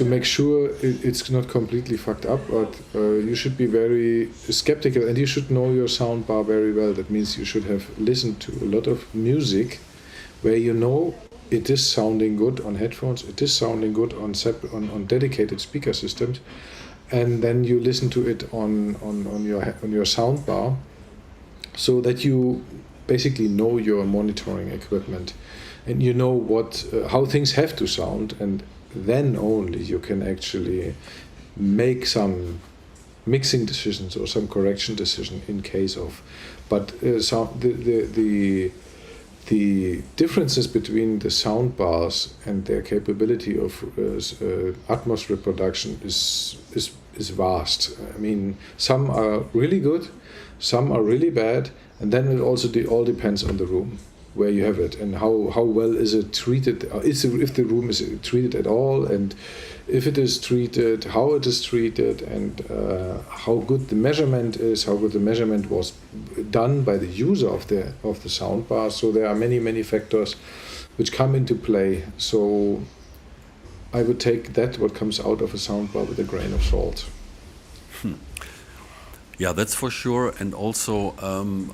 make sure it's not completely fucked up. But you should be very skeptical, and you should know your sound bar very well. That means you should have listened to a lot of music where you know it is sounding good on headphones, it is sounding good on dedicated speaker systems, and then you listen to it on your sound bar, so that you basically know your monitoring equipment and you know how things have to sound, and then only you can actually make some mixing decisions or some correction decision in case of. But so the differences between the sound bars and their capability of Atmos reproduction is vast. I mean, some are really good, some are really bad, and then it also all depends on the room where you have it and how well is it treated, if the room is treated at all, and if it is treated, how it is treated, and how good the measurement is, how good the measurement was done by the user of the soundbar. So there are many factors which come into play. So I would take that what comes out of a soundbar with a grain of salt. Yeah, that's for sure. And also,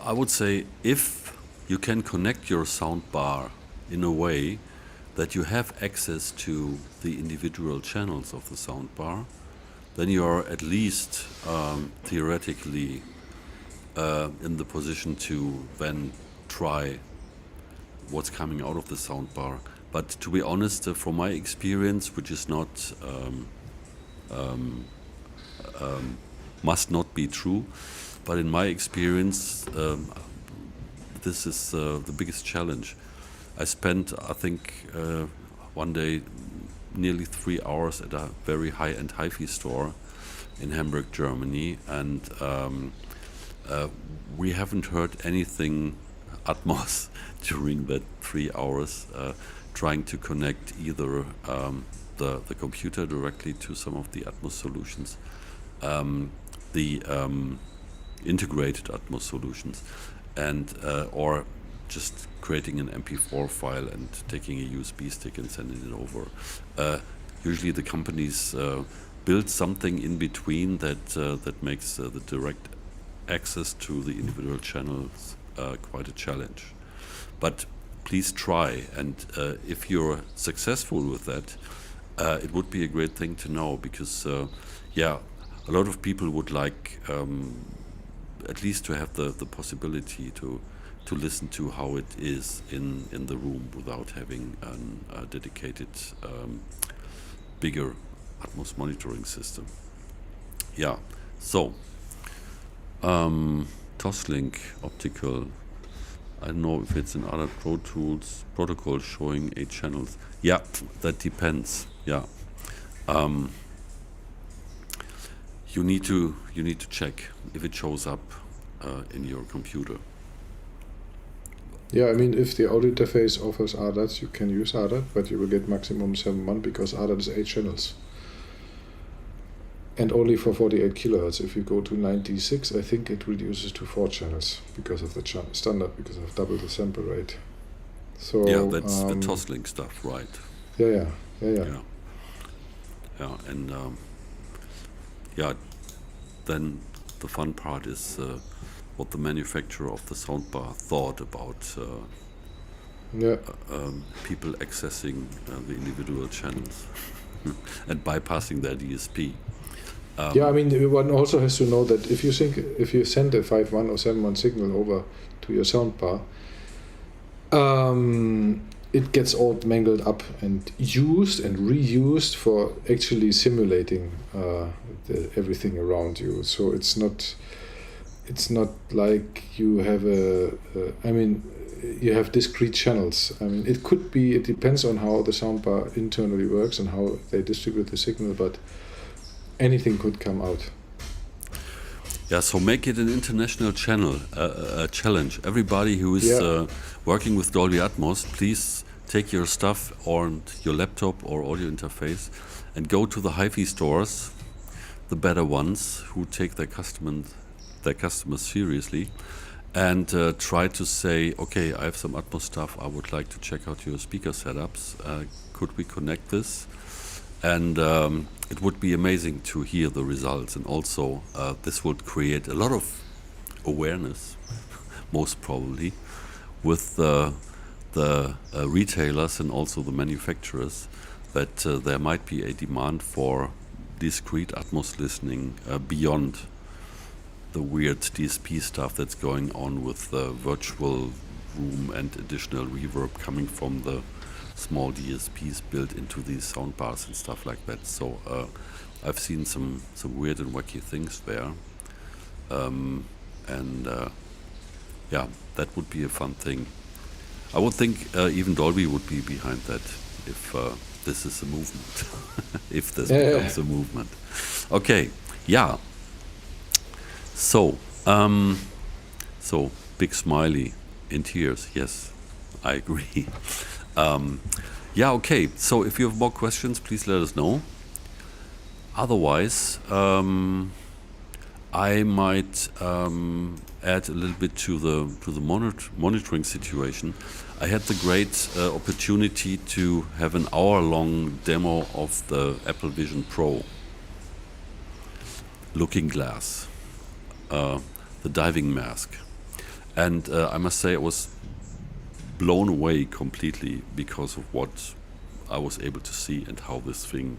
I would say if you can connect your soundbar in a way that you have access to the individual channels of the soundbar, then you are at least theoretically in the position to then try what's coming out of the soundbar. But to be honest, from my experience, which is not must not be true, but in my experience, this is the biggest challenge. I spent, I think, one day nearly 3 hours at a very high-end hi-fi store in Hamburg, Germany, and we haven't heard anything Atmos during that 3 hours, trying to connect either the computer directly to some of the Atmos solutions, the integrated Atmos solutions, and or just creating an MP4 file and taking a USB stick and sending it over. Usually the companies build something in between that makes the direct access to the individual channels quite a challenge. But please try, and if you're successful with that, it would be a great thing to know, because yeah, a lot of people would like at least to have the possibility to listen to how it is in the room without having a dedicated bigger Atmos monitoring system. Yeah, so Toslink optical, I don't know if it's in other Pro Tools protocol showing 8 channels. Yeah, that depends. Yeah, you need to check if it shows up in your computer. Yeah, I mean, if the audio interface offers ADAT, you can use ADAT, but you will get maximum 7.1 because ADAT is 8 channels. And only for 48 kilohertz. If you go to 96, I think it reduces to 4 channels because of the standard, because of double the sample rate. So yeah, that's the Toslink stuff, right? Yeah. Yeah, and yeah, then the fun part is what the manufacturer of the soundbar thought about people accessing the individual channels and bypassing their DSP. Yeah, I mean, one also has to know that if you send a 5.1 or 7.1 signal over to your soundbar, it gets all mangled up and used and reused for actually simulating everything around you. So it's not like you have you have discrete channels. I mean, it depends on how the soundbar internally works and how they distribute the signal, but anything could come out. Yeah, so make it an international channel, a challenge. Everybody who is working with Dolby Atmos, please take your stuff or your laptop or audio interface and go to the hi-fi stores, the better ones who take their customers seriously, and try to say, okay, I have some Atmos stuff, I would like to check out your speaker setups. Could we connect this? And it would be amazing to hear the results, and also this would create a lot of awareness, most probably, with the retailers and also the manufacturers, that there might be a demand for discrete Atmos listening beyond the weird DSP stuff that's going on with the virtual room and additional reverb coming from the small DSPs built into these soundbars and stuff like that. So I've seen some weird and wacky things there, yeah, that would be a fun thing. I would think even Dolby would be behind that if this is a movement, if this becomes a movement. Okay, yeah. So big smiley in tears. Yes, I agree. Yeah, okay. So if you have more questions, please let us know. Otherwise, I might add a little bit to the monitoring situation. I had the great opportunity to have an hour-long demo of the Apple Vision Pro looking glass, the diving mask, and I must say I was blown away completely because of what I was able to see and how this thing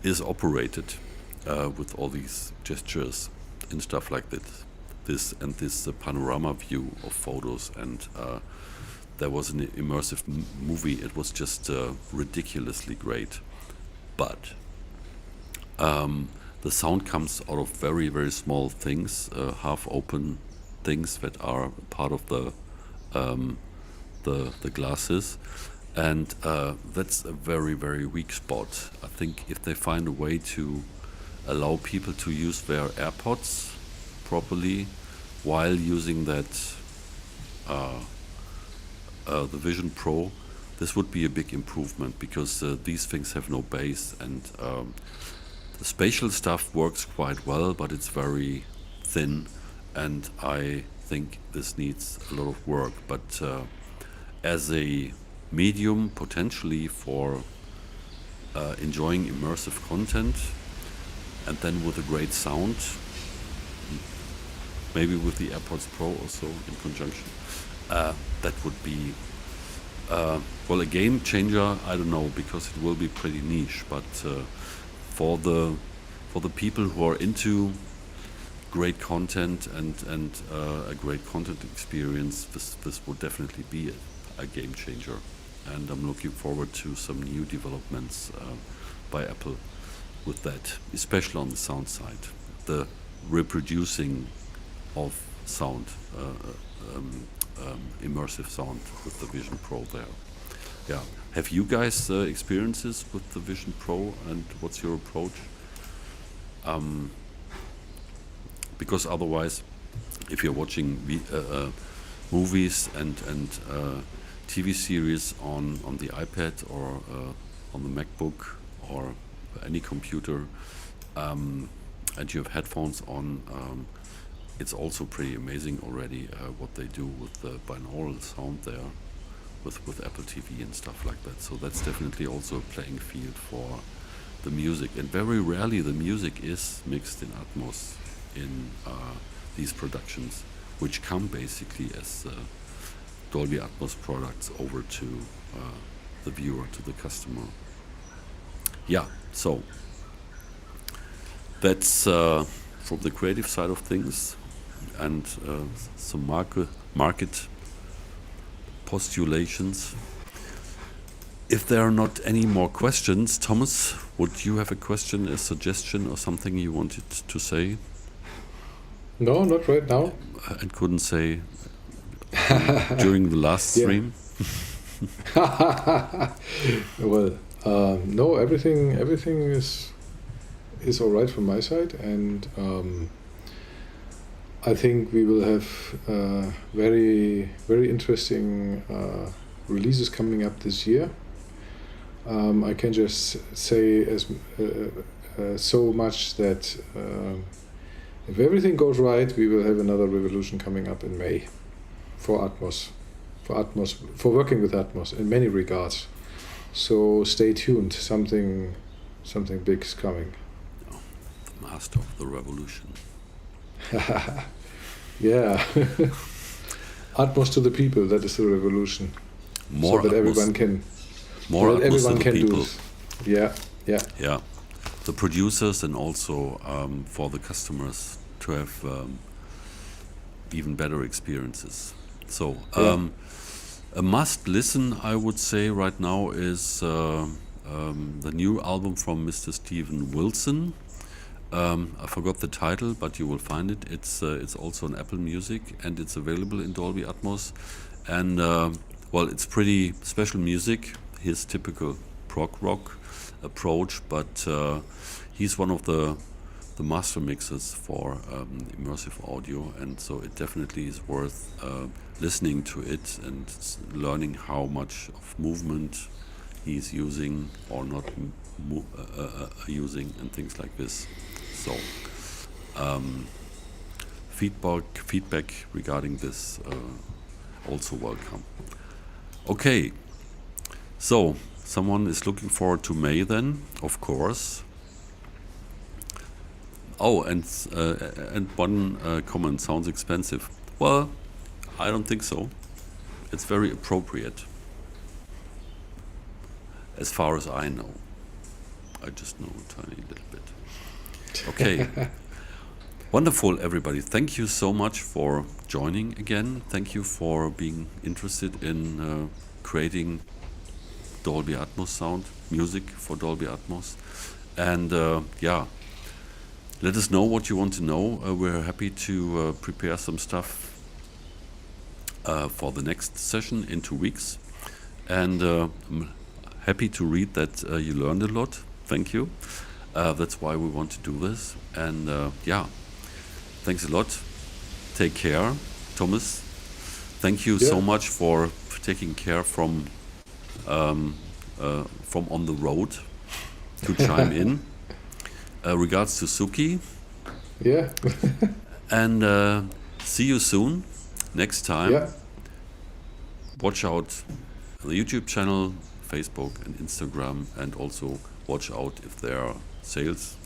is operated with all these gestures and stuff like that. This panorama view of photos, and there was an immersive movie. It was just ridiculously great, but the sound comes out of very, very small things, half-open things that are part of the glasses, and that's a very, very weak spot. I think if they find a way to allow people to use their AirPods properly while using that the Vision Pro, this would be a big improvement, because these things have no bass, and the spatial stuff works quite well, but it's very thin, and I think this needs a lot of work. But as a medium potentially for enjoying immersive content, and then with a great sound, maybe with the AirPods Pro also in conjunction, that would be well, a game changer. I don't know, because it will be pretty niche, but for the people who are into great content and a great content experience, this would definitely be a game changer, and I'm looking forward to some new developments by Apple with that, especially on the sound side, the reproducing of sound, immersive sound with the Vision Pro there. Yeah, have you guys experiences with the Vision Pro, and what's your approach? Because otherwise, if you're watching movies and TV series on the iPad or on the MacBook or any computer, and you have headphones on, it's also pretty amazing already what they do with the binaural sound there with Apple TV and stuff like that. So that's definitely also a playing field for the music, and very rarely the music is mixed in Atmos in these productions, which come basically as Dolby Atmos products over to the viewer, to the customer. Yeah, so That's from the creative side of things, and some market postulations. If there are not any more questions, Thomas, would you have a question, a suggestion, or something you wanted to say No, not right now. and couldn't say during the last Yeah. stream? Well, no, everything is all right from my side, and I think we will have very interesting releases coming up this year. I can just say so much that if everything goes right, we will have another revolution coming up in May for Atmos, for working with Atmos in many regards. So stay tuned. Something big is coming. The master of the revolution. Yeah. Atmos to the people. That is the revolution. More so that Atmos, everyone can. more so that Atmos everyone to the can people. do. Yeah. Yeah, the producers and also for the customers to have even better experiences. So a must listen, I would say, right now is the new album from Mr. Steven Wilson. I forgot the title, but you will find it. It's also on Apple Music, and it's available in Dolby Atmos. And well, it's pretty special music. His typical prog rock approach, but he's one of the master mixers for immersive audio, and so it definitely is worth listening to it and learning how much of movement he's using or not using and things like this. So feedback regarding this also welcome. Okay, so someone is looking forward to May then, of course. Oh, and one comment, sounds expensive. Well, I don't think so. It's very appropriate, as far as I know. I just know a tiny little bit. Okay. Wonderful, everybody. Thank you so much for joining again. Thank you for being interested in creating Dolby Atmos sound, music for Dolby Atmos. And yeah, let us know what you want to know. We're happy to prepare some stuff for the next session in 2 weeks. And I'm happy to read that you learned a lot. Thank you. That's why we want to do this. And yeah, thanks a lot. Take care, Thomas. Thank you so much for taking care from on the road to chime in. Regards to Suki. Yeah. And see you soon. Next time. Yeah. Watch out on the YouTube channel, Facebook and Instagram, and also watch out if there are sales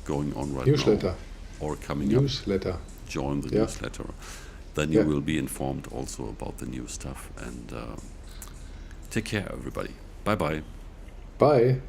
going on right Newsletter. now or coming Newsletter. up. Join the newsletter. Then you will be informed also about the new stuff. And take care, everybody. Bye-bye. Bye.